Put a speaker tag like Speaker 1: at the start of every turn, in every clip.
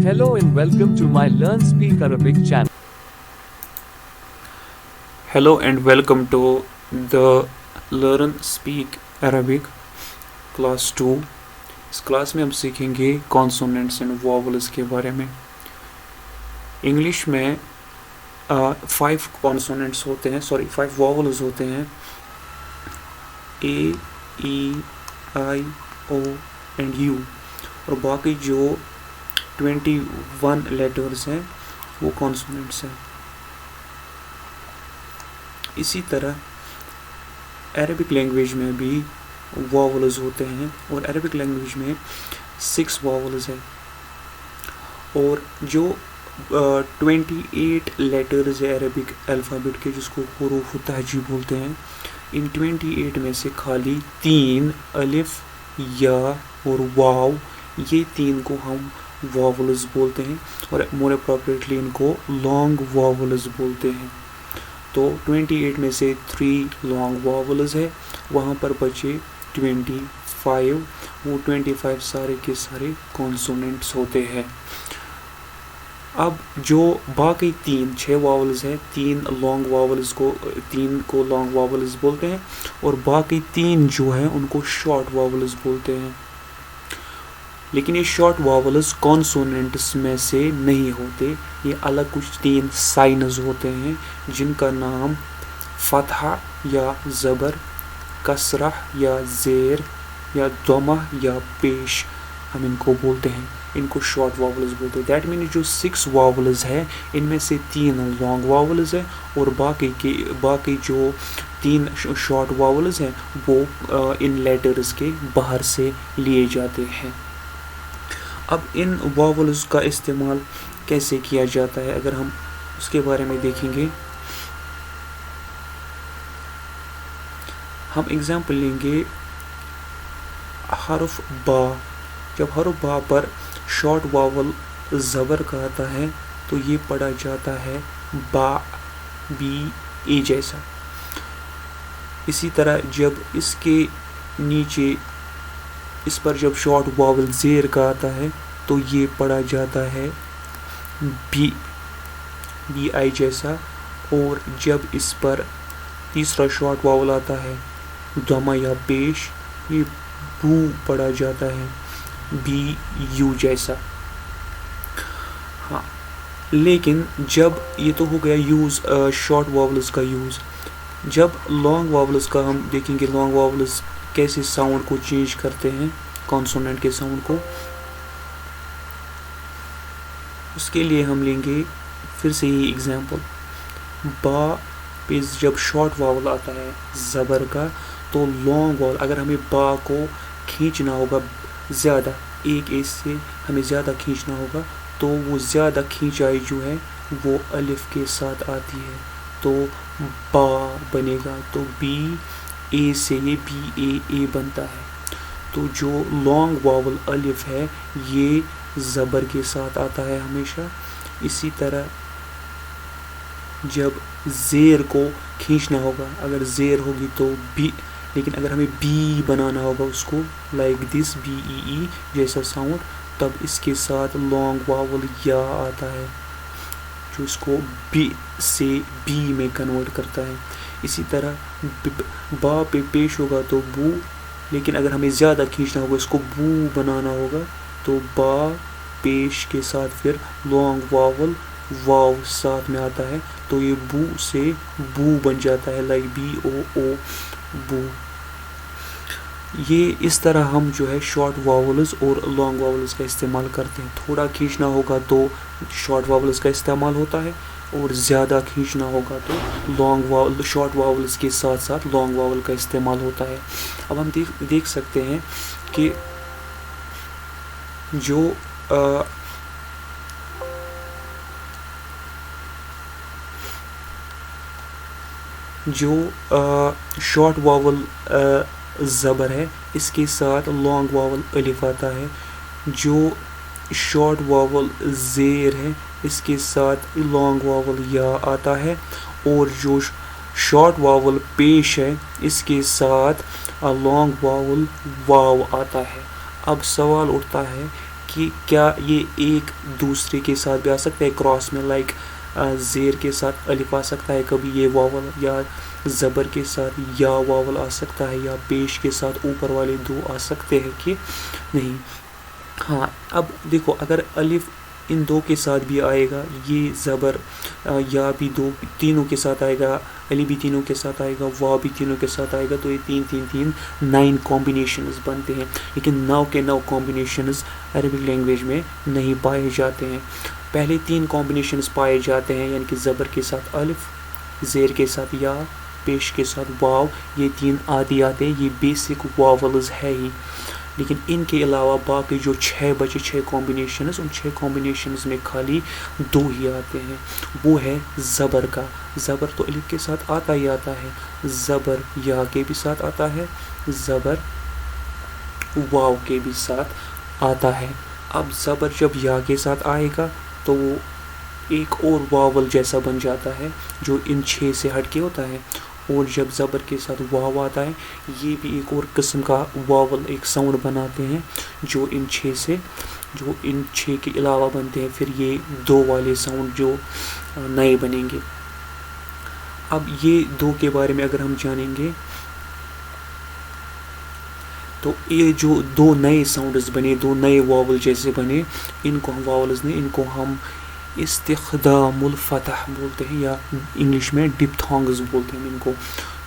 Speaker 1: Hello and welcome to my Learn Speak Arabic channel.
Speaker 2: Hello and welcome to the Learn Speak Arabic Class 2. इस class में हम सीखेंगे consonants and vowels के बारे में. English में 5 कॉन्सोनेंट्स होते हैं, 5 वॉवल्स होते हैं. A, E, I, O and U. और बाकी जो 21 लेटर्स हैं वो कॉन्सोनेंट्स हैं. इसी तरह अरबिक लैंग्वेज में भी वॉवल्स होते हैं और अरबिक लैंग्वेज में 6 वॉवल्स हैं. और जो 28 लेटर्स है अरबिक अल्फ़ाबेट के, जिसको हुरूफ तहजी बोलते हैं, इन 28 में से खाली 3 अलिफ, या और वाव, ये 3 को हम वॉवल्स बोलते हैं और मोर अप्रोप्रिएटली इनको लॉन्ग वॉवल्स बोलते हैं. तो 28 में से 3 लॉन्ग वॉवल्स है, वहाँ पर बचे 25. वो 25 सारे के सारे कॉन्सोनेंट्स होते हैं. अब जो बाकी 6 वॉवल्स हैं, 3 लॉन्ग वॉवल्स को 3 को लॉन्ग वॉवल्स बोलते हैं और बाकी 3 जो हैं उनको शॉर्ट वॉवल्स बोलते हैं. लेकिन ये शॉर्ट वॉवल्स कॉन्सोनेंट्स में से नहीं होते, ये अलग कुछ 3 साइनस होते हैं जिनका नाम फतहा या ज़बर, कसरा या ज़ेर, या दमा या पेश हम इनको बोलते हैं. इनको शॉर्ट वॉवल्स बोलते हैं. दैट मीन जो 6 वॉवल्स है इनमें से 3 लॉन्ग वॉवल्स है और बाकी जो 3 शॉर्ट वॉवल्स हैं वो इन लेटर्स के बाहर से लिए जाते हैं. अब इन वॉवल्स का इस्तेमाल कैसे किया जाता है अगर हम उसके बारे में देखेंगे. हम एग्जाम्पल लेंगे हरफ बा. जब हरफ बा पर शॉर्ट वॉवल ज़बर का आता है तो ये पढ़ा जाता है बा, बी, ए जैसा. इसी तरह जब इसके नीचे इस पर जब शॉर्ट वॉवल ज़ेर का आता है तो ये पढ़ा जाता है बी, बी आई जैसा. और जब इस पर तीसरा शॉर्ट वॉवल आता है दमा या पेश, ये बू पढ़ा जाता है बी, यू जैसा. हाँ, लेकिन जब ये तो हो गया यूज़ शॉर्ट वॉवल्स का यूज़. जब लॉन्ग वॉवल्स का हम देखेंगे, लॉन्ग वॉवल्स कैसे साउंड को चेंज करते हैं, कॉन्सोनेंट के साउंड को. उसके लिए हम लेंगे फिर से ही एग्जांपल. बा पे जब शॉर्ट वॉवल आता है ज़बर का तो लॉन्ग वॉवल, अगर हमें बा को खींचना होगा ज़्यादा, एक एज से हमें ज़्यादा खींचना होगा तो वो ज़्यादा खींचाई जो है वो अलिफ के साथ आती है तो बा बनेगा. तो बी ए से ये बी ए बनता है. तो जो लॉन्ग वॉवल अलिफ है ये ज़बर के साथ आता है हमेशा. इसी तरह जब ज़ेर को खींचना होगा, अगर ज़ेर होगी तो बी, लेकिन अगर हमें बी बनाना होगा उसको लाइक दिस, बी ई ई जैसा साउंड, तब इसके साथ लॉन्ग वॉवल या आता है जो इसको बी से बी में कन्वर्ट करता है. इसी तरह बा पे पेश होगा तो बू, लेकिन अगर हमें ज़्यादा खींचना होगा, इसको बू बनाना होगा, तो बा पेश के साथ फिर लॉन्ग वॉवल वाव साथ में आता है तो ये बू से बू बन जाता है लाइक बी ओ ओ बू. ये इस तरह हम जो है शॉर्ट वॉवल्स और लॉन्ग वॉवल्स का इस्तेमाल करते हैं. थोड़ा खींचना होगा तो शॉर्ट वॉवल्स का इस्तेमाल होता है और ज़्यादा खींचना होगा तो शॉर्ट वॉवल्स के साथ साथ लॉन्ग वॉवल का इस्तेमाल होता है. अब हम देख सकते हैं कि जो शॉर्ट वॉवल ज़बर है इसके साथ लॉन्ग वॉवल अलिफ आता है. जो शॉर्ट वॉवल ज़ेर है इसके साथ लॉन्ग वॉवल या आता है. और जो शॉर्ट वावल पेश है, इसके साथ लॉन्ग वावल वाव आता है। अब सवाल उठता है कि क्या ये एक दूसरे के साथ भी आ सकता है क्रॉस में, लाइक ज़ेर के साथ अलिफ आ सकता है कभी ये वावल, या ज़बर के साथ या वावल आ सकता है, या पेश के साथ ऊपर वाले दो आ सकते हैं कि नहीं। हाँ, अब देखो अगर अलिफ इन दो के साथ भी आएगा, ये ज़बर या भी दो तीनों के साथ आएगा, अली भी तीनों के साथ आएगा, वाव भी तीनों के साथ आएगा, तो ये 9 कॉम्बिनेशंस बनते हैं। लेकिन 9 के 9 कॉम्बिनेशंस अरबिक लैंग्वेज में नहीं पाए जाते हैं। पहले 3 कॉम्बिनेशंस पाए जाते हैं, यानी कि ज़बर के साथ अलिफ, ज़ेर के साथ या, पेश के साथ वाव, ये 3 आदि आते हैं, ये बेसिक वावल्स है ही। लेकिन इनके अलावा बाकी जो 6 बचे 6 कॉम्बिनेशंस, उन 6 कॉम्बिनेशंस में खाली 2 ही आते हैं। वो है ज़बर का, ज़बर तो अलिफ के साथ आता ही आता है, ज़बर या के भी साथ आता है, ज़बर वाव के भी साथ आता है। अब ज़बर जब या के साथ आएगा तो वो एक और वावल जैसा बन जाता है जो इन 6 से हटके होता है, और जब ज़बर के साथ वाव आता है ये भी एक और किस्म का वावल, एक साउंड बनाते हैं जो इन 6 के अलावा बनते हैं। फिर ये 2 वाले साउंड जो नए बनेंगे। अब ये 2 के बारे में अगर हम जानेंगे तो ये जो 2 नए साउंड्स बने, 2 नए वावल जैसे बने, इनको हम वावल्स नहीं, इनको हम इस्तिख्दामुल फतह बोलते हैं, या इंग्लिश में डिप्थोंग्स बोलते हैं इनको।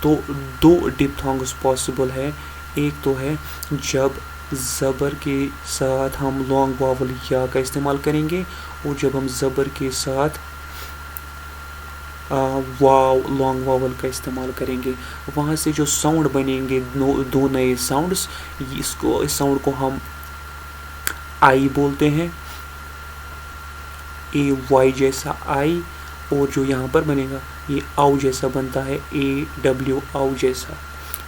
Speaker 2: तो 2 डिप्थोंग्स पॉसिबल है। एक तो है जब ज़बर के साथ हम लॉन्ग वावल या का इस्तेमाल करेंगे, और जब हम ज़बर के साथ वाव लॉन्ग वावल का इस्तेमाल करेंगे, वहाँ से जो साउंड बनेंगे 2 नए साउंड्स, इस साउंड को हम आई बोलते हैं, ए वाई जैसा आई, और जो यहाँ पर बनेगा ये आउ जैसा बनता है, ए डब्ल्यू आउ जैसा,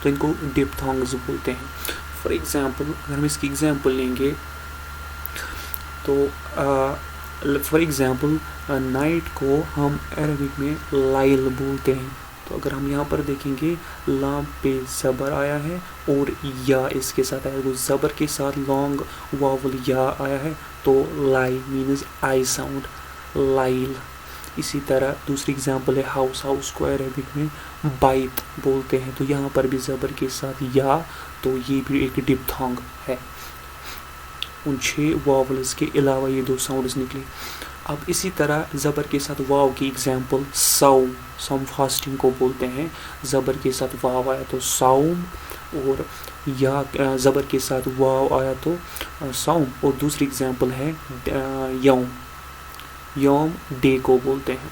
Speaker 2: तो इनको डिप्थोंग्स बोलते हैं। फॉर एग्जांपल अगर हम इसकी एग्जांपल लेंगे तो फॉर एग्जांपल नाइट को हम अरबिक में लाइल बोलते हैं। तो अगर हम यहाँ पर देखेंगे लाम पे ज़बर आया है और या इसके साथ आया है, तो ज़बर के साथ लॉन्ग वावल या आया है, तो लाई मीन्स आई साउंड, लाइल। इसी तरह दूसरी एग्जांपल है हाउस, हाउस को अरबिक में बाइत बोलते हैं, तो यहाँ पर भी ज़बर के साथ या, तो ये भी एक डिप्थोंग है। उन 6 वावल्स के अलावा ये 2 साउंड्स निकले। अब इसी तरह ज़बर के साथ वाव की एग्जांपल साउम, सम फास्टिंग को बोलते हैं, ज़बर के साथ वाव आया तो साउम, और या ज़बर के साथ वाव आया तो साउम। और दूसरी एग्जांपल है यौम, यौम डे को बोलते हैं।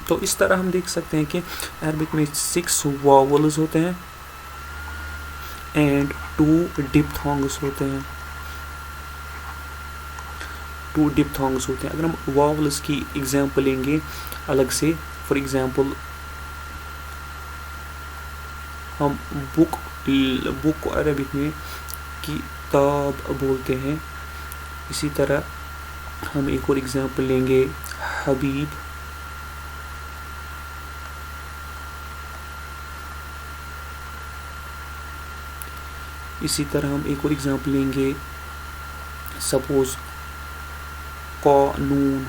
Speaker 2: तो इस तरह हम देख सकते हैं कि अरबिक में 6 वावल्स होते हैं एंड 2 डिप्थोंग्स होते हैं, 2 डिप्थोंग्स होते हैं। अगर हम वावल्स की एग्जांपल लेंगे अलग से, फॉर एग्जांपल हम बुक को अरबिक में किताब बोलते हैं। इसी तरह हम एक और एग्जांपल लेंगे हबीब, इसी तरह हम एक और एग्जांपल लेंगे सपोज कानून,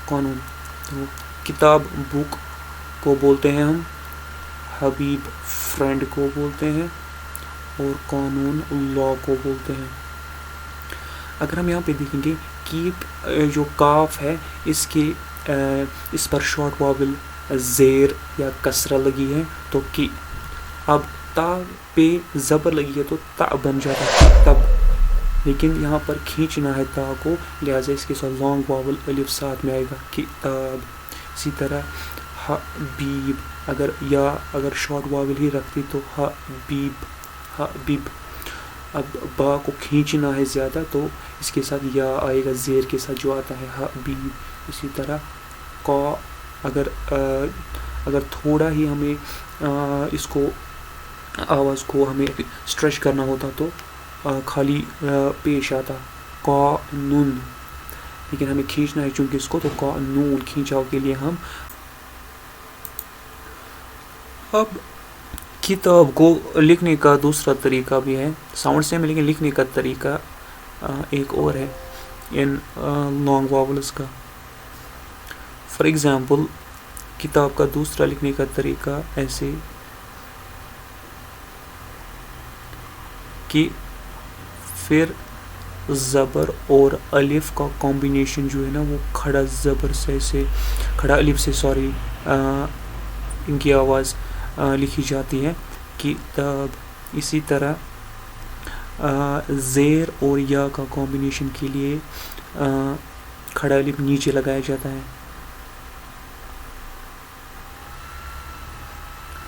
Speaker 2: कानून। तो किताब बुक को बोलते हैं हम, हबीब फ्रेंड को बोलते हैं, और कानून लॉ को बोलते हैं। अगर हम यहाँ पे देखेंगे कीप जो काफ है इसके इस पर शॉर्ट वावल ज़ेर या कसरा लगी है तो की। अब ता पे ज़बर लगी है तो ता बन जाता है तब, लेकिन यहाँ पर खींचना है ता को, लिहाजा इसके साथ लॉन्ग वावल अलिफ साथ में आएगा किताब। इसी तरह हबीब, अगर शॉर्ट वावल ही रखती तो हबीब, हबीब। अब बा को खींचना है ज़्यादा तो इसके साथ या आएगा ज़ेर के साथ जो आता है हबीब। इसी तरह का अगर थोड़ा ही हमें इसको आवाज़ को हमें स्ट्रेच करना होता तो खाली पेश आता कानून। لیکن ہمیں کھینچنا ہے چونکہ اس کو تو قانون کھینچاؤ کے لیے ہم اب کتاب کو لکھنے کا دوسرا طریقہ بھی ہے ساؤنڈ سے میں لیکن لکھنے کا طریقہ ایک اور ہے ان لانگ واولز کا. فار ایگزامپل کتاب کا دوسرا لکھنے کا طریقہ ایسے کہ پھر زبر اور الف کا کمبینیشن جو ہے نا وہ کھڑا زبر سے کھڑا الف سے ان کی آواز لکھی جاتی ہے کتاب. اسی طرح زیر اور یا کا کمبینیشن کے لیے کھڑا الف نیچے لگایا جاتا ہے.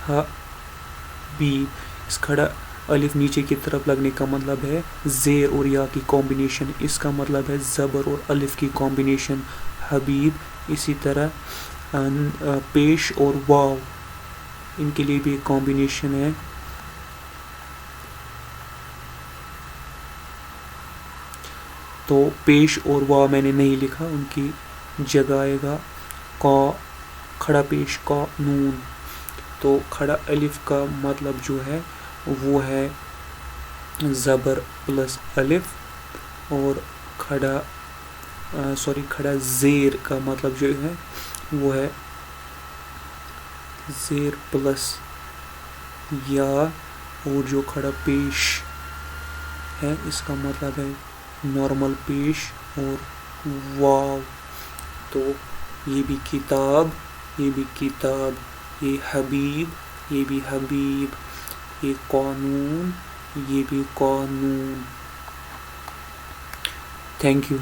Speaker 2: حبیب اس کھڑا الف نیچے کی طرف لگنے کا مطلب ہے زیر اور یا کی کمبینیشن, اس کا مطلب ہے زبر اور الف کی کمبینیشن حبیب. اسی طرح پیش اور واو ان کے لیے بھی ایک کمبینیشن ہے. تو پیش اور واو میں نے نہیں لکھا, ان کی جگہ آئے گا کا کھڑا پیش کا نون. تو کھڑا الف کا مطلب جو ہے وہ ہے زبر پلس الف اور کھڑا زیر کا مطلب جو ہے وہ ہے زیر پلس یا, اور جو کھڑا پیش ہے اس کا مطلب ہے نارمل پیش اور واو. تو یہ بھی کتاب, یہ بھی کتاب, یہ حبیب, یہ بھی حبیب, یہ قانون, یہ بھی قانون. Thank you.